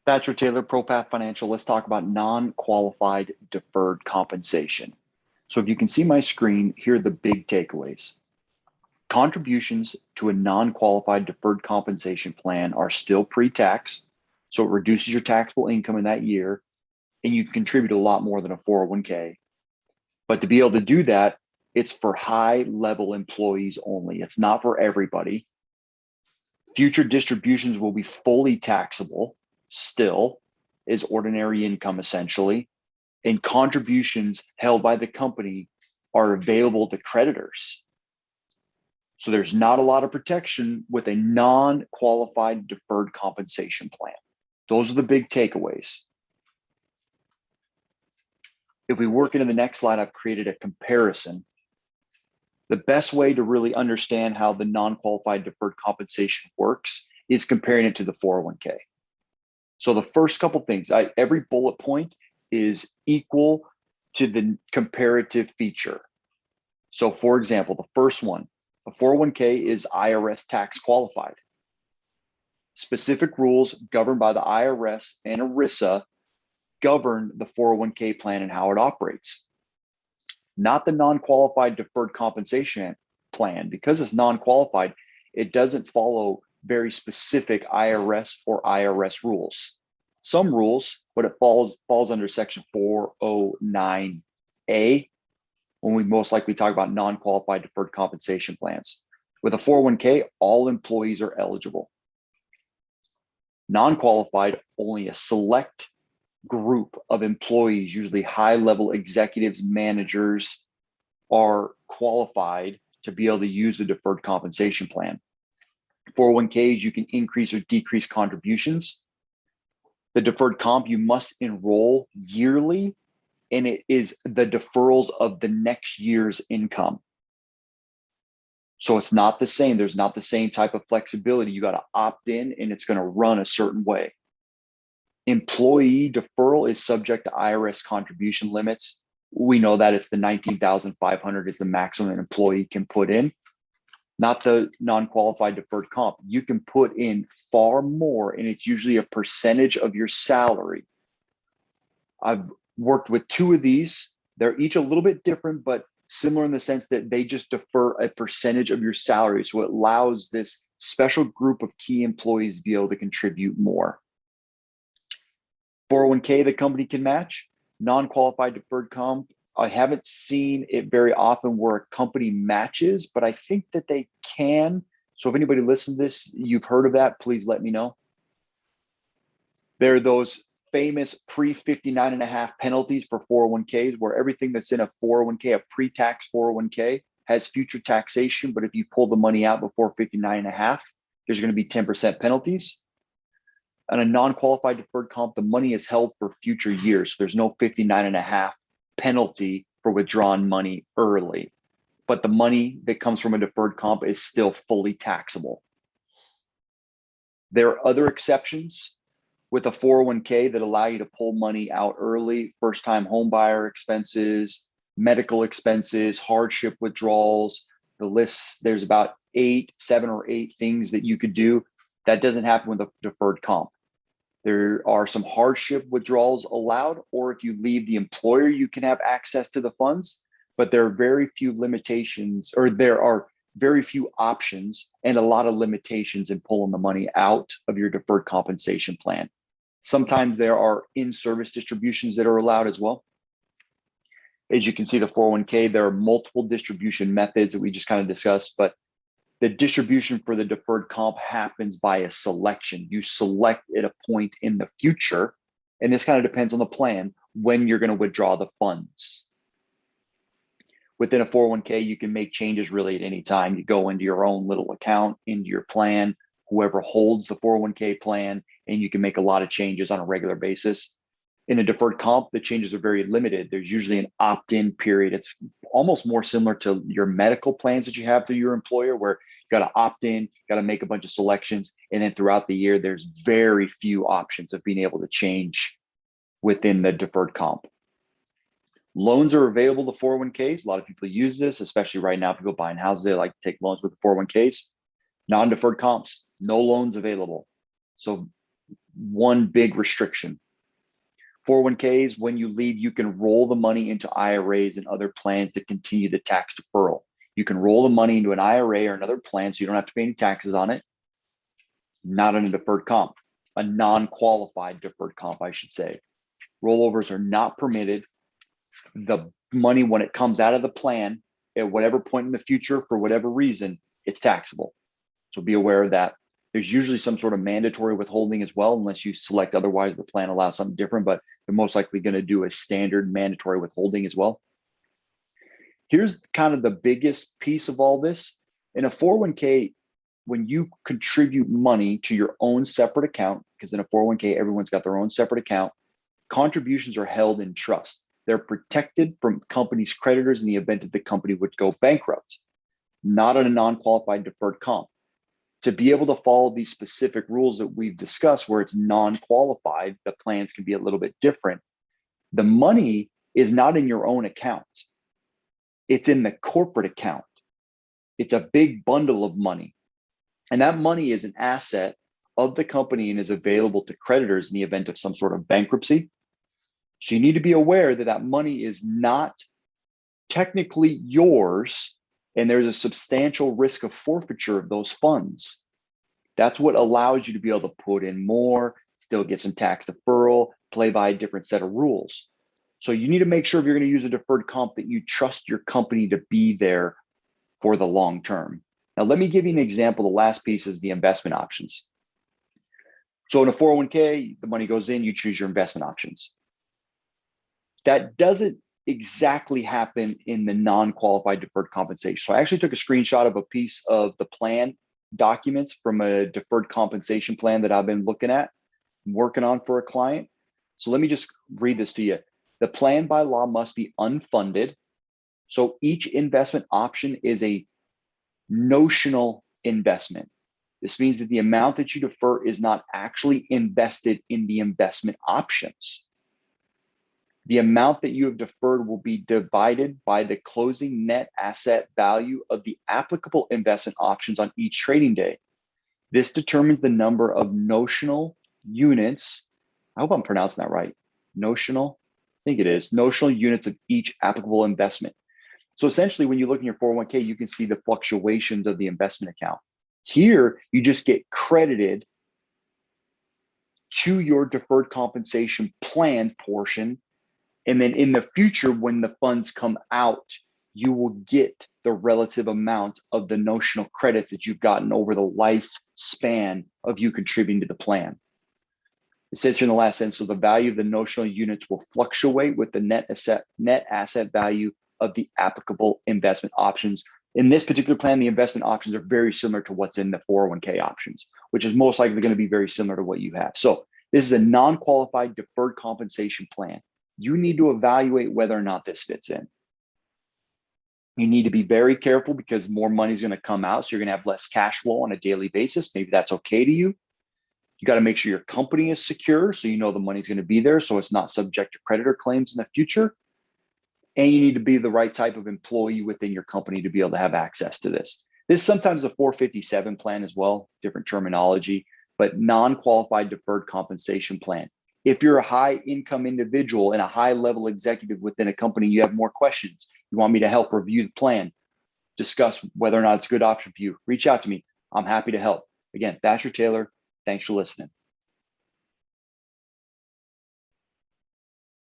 Thatcher Taylor, ProPath Financial. Let's talk about non-qualified deferred compensation. So if you can see my screen, here are the big takeaways. Contributions to a non-qualified deferred compensation plan are still pre-tax, so it reduces your taxable income in that year, and you can contribute a lot more than a 401k. But to be able to do that, it's for high-level employees only. It's not for everybody. Future distributions will be fully taxable still as ordinary income essentially, and contributions held by the company are available to creditors. So there's not a lot of protection with a non-qualified deferred compensation plan. Those are the big takeaways. If we work into the next slide, I've created a comparison. The best way to really understand how the non-qualified deferred compensation works is comparing it to the 401k. So the first couple things, every bullet point is equal to the comparative feature. So for example, the first one, a 401k is IRS tax qualified. Specific rules governed by the IRS and ERISA govern the 401k plan and how it operates. Not the non-qualified deferred compensation plan. Because it's non-qualified, it doesn't follow very specific IRS or IRS rules. Some rules, but it falls under section 409A when we most likely talk about non-qualified deferred compensation plans. With a 401k, all employees are eligible. Non-qualified, only a select group of employees, usually high-level executives, managers, are qualified to be able to use the deferred compensation plan. 401ks, you can increase or decrease contributions. The deferred comp, you must enroll yearly, and it is the deferrals of the next year's income. So it's not the same. There's not the same type of flexibility. You got to opt in, and it's going to run a certain way. Employee deferral is subject to IRS contribution limits. We know that it's the $19,500 is the maximum an employee can put in, not the non-qualified deferred comp. You can put in far more, and it's usually a percentage of your salary. I've worked with two of these. They're each a little bit different, but similar in the sense that they just defer a percentage of your salary. So it allows this special group of key employees to be able to contribute more. 401k, the company can match. Non-qualified deferred comp, I haven't seen it very often where a company matches, but I think that they can. So if anybody listens to this, you've heard of that, please let me know. There are those famous pre-59.5 penalties for 401ks, where everything that's in a 401k, a pre-tax 401k, has future taxation. But if you pull the money out before 59.5, there's going to be 10% penalties. On a non-qualified deferred comp, the money is held for future years. So there's no 59.5 penalty for withdrawing money early, but the money that comes from a deferred comp is still fully taxable. There are other exceptions with a 401k that allow you to pull money out early: first-time home buyer expenses, medical expenses, hardship withdrawals. The list, there's about 7 or 8 things that you could do. That doesn't happen with a deferred comp. There are some hardship withdrawals allowed, or if you leave the employer, you can have access to the funds, but there are very few limitations, or there are very few options and a lot of limitations in pulling the money out of your deferred compensation plan. Sometimes there are in-service distributions that are allowed as well. As you can see, the 401k, there are multiple distribution methods that we just kind of discussed, but the distribution for the deferred comp happens by a selection. You select at a point in the future, and this kind of depends on the plan, when you're going to withdraw the funds. Within a 401k, you can make changes really at any time. You go into your own little account, into your plan, whoever holds the 401k plan, and you can make a lot of changes on a regular basis. In a deferred comp, the changes are very limited. There's usually an opt-in period. It's almost more similar to your medical plans that you have through your employer, where you got to opt in, got to make a bunch of selections. And then throughout the year, there's very few options of being able to change within the deferred comp. Loans are available to 401ks. A lot of people use this, especially right now. People buying houses, they like to take loans with the 401ks. Non-deferred comps, no loans available. So one big restriction. 401ks, when you leave, you can roll the money into IRAs and other plans to continue the tax deferral. You can roll the money into an IRA or another plan so you don't have to pay any taxes on it. Not on a deferred comp, a non-qualified deferred comp, I should say. Rollovers are not permitted. The money, when it comes out of the plan at whatever point in the future, for whatever reason, it's taxable. So be aware of that. There's usually some sort of mandatory withholding as well, unless you select otherwise, the plan allows something different, but they're most likely going to do a standard mandatory withholding as well. Here's kind of the biggest piece of all this. In a 401k, when you contribute money to your own separate account, because in a 401k, everyone's got their own separate account, contributions are held in trust. They're protected from company's creditors in the event that the company would go bankrupt, not on a non-qualified deferred comp. To be able to follow these specific rules that we've discussed where it's non-qualified, the plans can be a little bit different. The money is not in your own account. It's in the corporate account. It's a big bundle of money. And that money is an asset of the company and is available to creditors in the event of some sort of bankruptcy. So you need to be aware that that money is not technically yours, and there's a substantial risk of forfeiture of those funds. That's what allows you to be able to put in more, still get some tax deferral, play by a different set of rules. So you need to make sure if you're going to use a deferred comp that you trust your company to be there for the long term. Now, let me give you an example. The last piece is the investment options. So in a 401k, the money goes in, you choose your investment options. That doesn't exactly happen in the non-qualified deferred compensation. So I actually took a screenshot of a piece of the plan documents from a deferred compensation plan that I've been looking at, working on for a client. So let me just read this to you. The plan by law must be unfunded. So each investment option is a notional investment. This means that the amount that you defer is not actually invested in the investment options. The amount that you have deferred will be divided by the closing net asset value of the applicable investment options on each trading day. This determines the number of notional units. I hope I'm pronouncing that right. Notional, I think it is, notional units of each applicable investment. So essentially, when you look in your 401k, you can see the fluctuations of the investment account. Here, you just get credited to your deferred compensation plan portion. And then in the future, when the funds come out, you will get the relative amount of the notional credits that you've gotten over the lifespan of you contributing to the plan. It says here in the last sentence, so the value of the notional units will fluctuate with the net asset value of the applicable investment options. In this particular plan, the investment options are very similar to what's in the 401k options, which is most likely going to be very similar to what you have. So this is a non-qualified deferred compensation plan. You need to evaluate whether or not this fits in. You need to be very careful because more money is going to come out. So you're going to have less cash flow on a daily basis. Maybe that's okay to you. You got to make sure your company is secure so you know the money's going to be there so it's not subject to creditor claims in the future. And you need to be the right type of employee within your company to be able to have access to this. This is sometimes a 457 plan as well, different terminology, but non-qualified deferred compensation plan. If you're a high income individual and a high level executive within a company, you have more questions, you want me to help review the plan, discuss whether or not it's a good option for you, reach out to me. I'm happy to help. Again, Thatcher Taylor, thanks for listening.